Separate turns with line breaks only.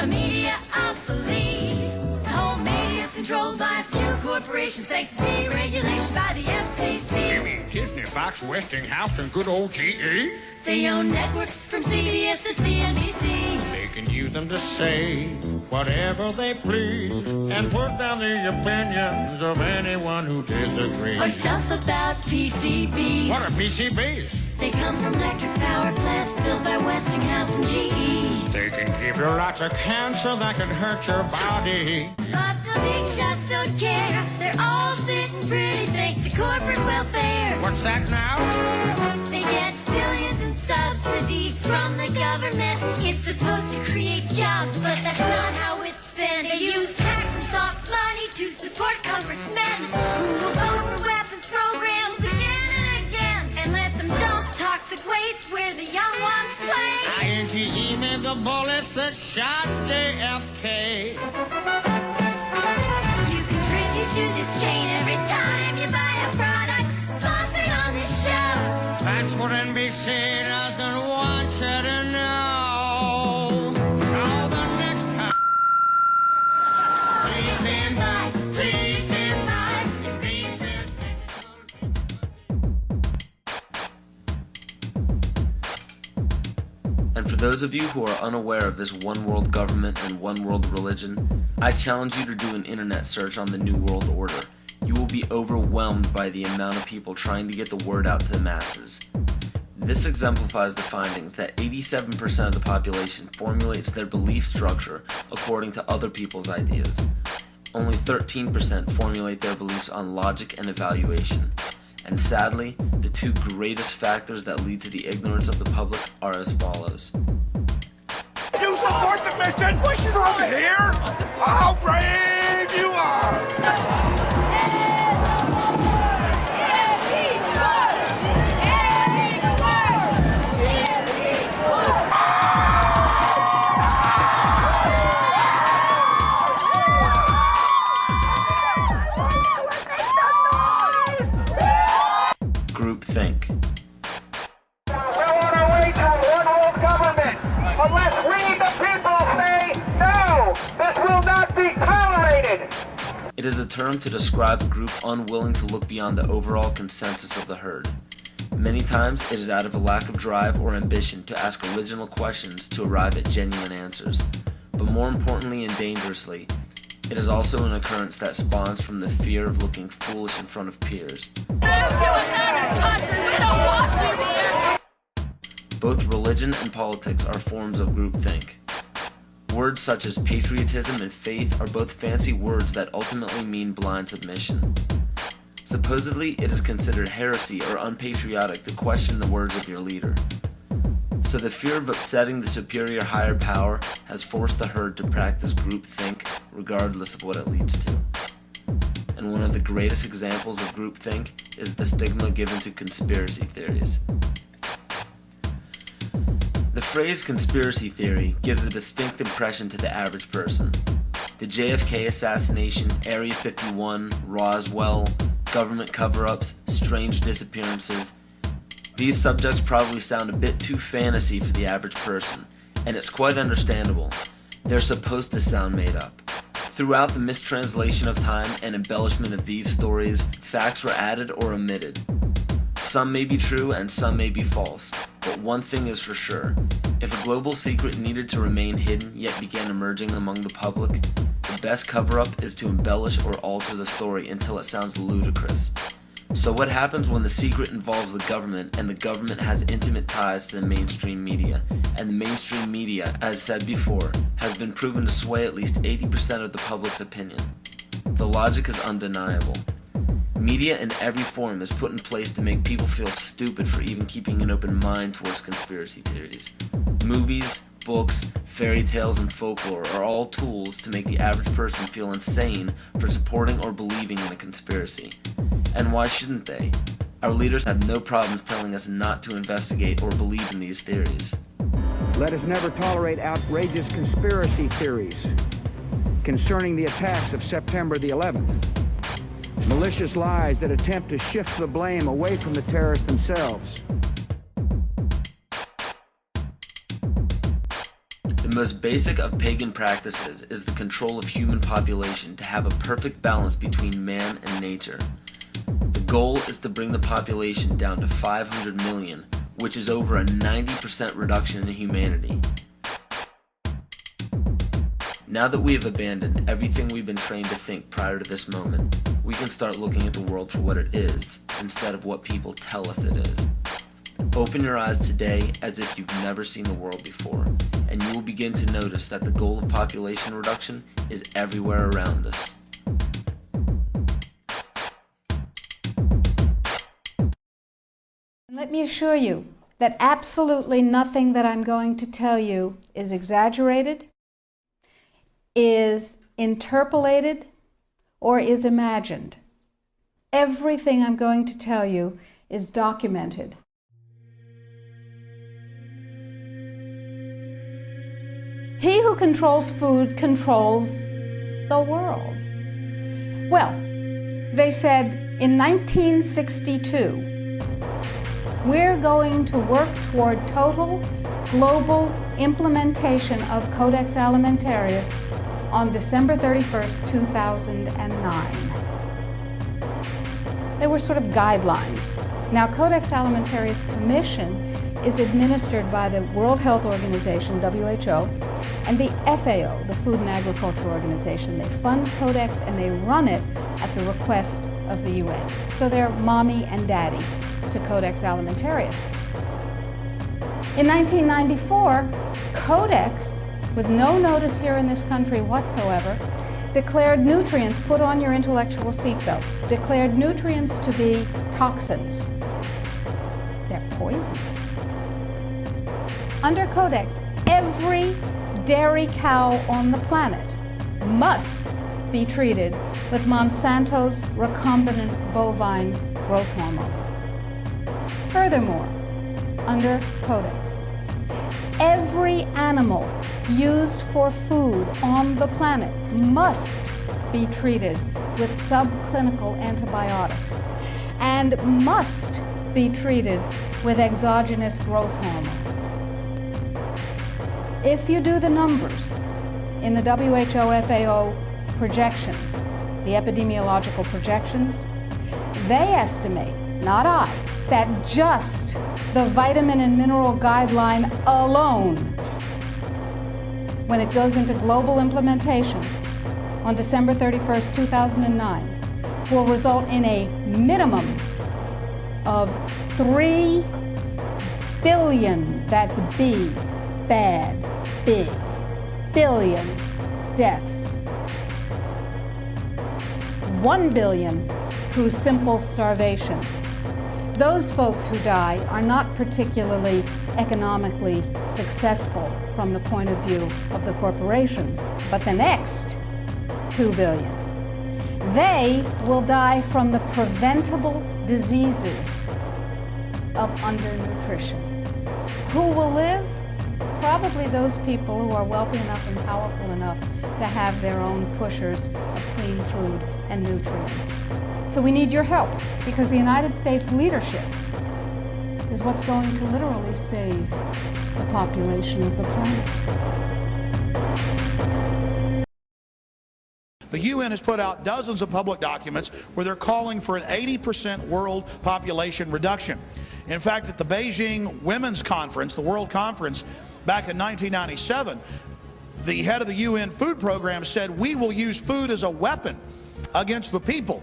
media obsolete. The whole media is controlled by a few corporations thanks to deregulation by the FCC.
You mean Disney, Fox, Westinghouse, and good old GE?
They own networks from CBS to CNBC.
They can use them to say whatever they please and put down the opinions of anyone who disagrees.
Or stuff about PCBs.
What are PCBs?
They come from electric power plants built by Westinghouse and GE.
They can give you lots of cancer that can hurt your body.
But the big shots don't care. They're all sitting pretty thanks to corporate welfare.
What's that now?
They get billions in subsidies from the government. It's supposed to create jobs, but that's not how it's spent. They use tax and soft money to support congressmen who will vote for weapons programs again and again and let them dump toxic waste where the young ones play.
INTE made the bullets that shot JFK.
You contribute to this chain every time you buy a product sponsored on this show.
That's what NBC doesn't want you to know. So the next time, please stand by, please stand by. If these is
And for those of you who are unaware of this one world government and one world religion, I challenge you to do an internet search on the New World Order. You will be overwhelmed by the amount of people trying to get the word out to the masses. This exemplifies the findings that 87% of the population formulates their belief structure according to other people's ideas. Only 13% formulate their beliefs on logic and evaluation. And sadly, the two greatest factors that lead to the ignorance of the public are as follows.
You support the mission from here? How brave you are!
Groupthink.
We're on our way to a one-world government. Unless we, the people, say no, this will not be tolerated.
It is a term to describe a group unwilling to look beyond the overall consensus of the herd. Many times it is out of a lack of drive or ambition to ask original questions to arrive at genuine answers. But more importantly and dangerously, it is also an occurrence that spawns from the fear of looking foolish in front of peers. Both religion and politics are forms of groupthink. Words such as patriotism and faith are both fancy words that ultimately mean blind submission. Supposedly, it is considered heresy or unpatriotic to question the words of your leader. So the fear of upsetting the superior higher power has forced the herd to practice groupthink regardless of what it leads to. And one of the greatest examples of groupthink is the stigma given to conspiracy theories. The phrase conspiracy theory gives a distinct impression to the average person. The JFK assassination, Area 51, Roswell, government cover-ups, strange disappearances. These subjects probably sound a bit too fantasy for the average person, and it's quite understandable. They're supposed to sound made up. Throughout the mistranslation of time and embellishment of these stories, facts were added or omitted. Some may be true and some may be false, but one thing is for sure. If a global secret needed to remain hidden yet began emerging among the public, the best cover-up is to embellish or alter the story until it sounds ludicrous. So what happens when the secret involves the government and the government has intimate ties to the mainstream media, and the mainstream media, as said before, has been proven to sway at least 80% of the public's opinion? The logic is undeniable. Media in every form is put in place to make people feel stupid for even keeping an open mind towards conspiracy theories. Movies, books, fairy tales, and folklore are all tools to make the average person feel insane for supporting or believing in a conspiracy. And why shouldn't they? Our leaders have no problems telling us not to investigate or believe in these theories.
Let us never tolerate outrageous conspiracy theories concerning the attacks of September the 11th. Malicious lies that attempt to shift the blame away from the terrorists themselves.
The most basic of pagan practices is the control of human population to have a perfect balance between man and nature. The goal is to bring the population down to 500 million, which is over a 90% reduction in humanity. Now that we have abandoned everything we've been trained to think prior to this moment, we can start looking at the world for what it is, instead of what people tell us it is. Open your eyes today as if you've never seen the world before, and you will begin to notice that the goal of population reduction is everywhere around us.
Let me assure you that absolutely nothing that I'm going to tell you is exaggerated, is interpolated, or is imagined. Everything I'm going to tell you is documented. He who controls food controls the world. Well, they said in 1962, we're going to work toward total global implementation of Codex Alimentarius on December 31st, 2009. They were sort of guidelines. Now, Codex Alimentarius Commission is administered by the World Health Organization, WHO, and the FAO, the Food and Agriculture Organization. They fund Codex and they run it at the request of the UN. So they're mommy and daddy to Codex Alimentarius. In 1994, Codex, with no notice here in this country whatsoever, declared nutrients, put on your intellectual seatbelts, declared nutrients to be toxins. They're poisons. Under Codex, every dairy cow on the planet must be treated with Monsanto's recombinant bovine growth hormone. Furthermore, under Codex, every animal used for food on the planet must be treated with subclinical antibiotics and must be treated with exogenous growth hormones. If you do the numbers in the WHO-FAO projections, the epidemiological projections, they estimate, not I, that just the vitamin and mineral guideline alone, when it goes into global implementation on December 31st, 2009, will result in a minimum of 3 billion, that's B, bad, big, billion deaths. 1 billion through simple starvation. Those folks who die are not particularly economically successful from the point of view of the corporations, but the next 2 billion. They will die from the preventable diseases of undernutrition. Who will live? Probably those people who are wealthy enough and powerful enough to have their own pushers of clean food and nutrients. So we need your help, because the United States leadership is what's going to literally save the population of the planet.
The UN has put out dozens of public documents where they're calling for an 80% world population reduction. In fact, at the Beijing Women's Conference, the World Conference, back in 1997, the head of the UN Food Program said, "We will use food as a weapon against the people."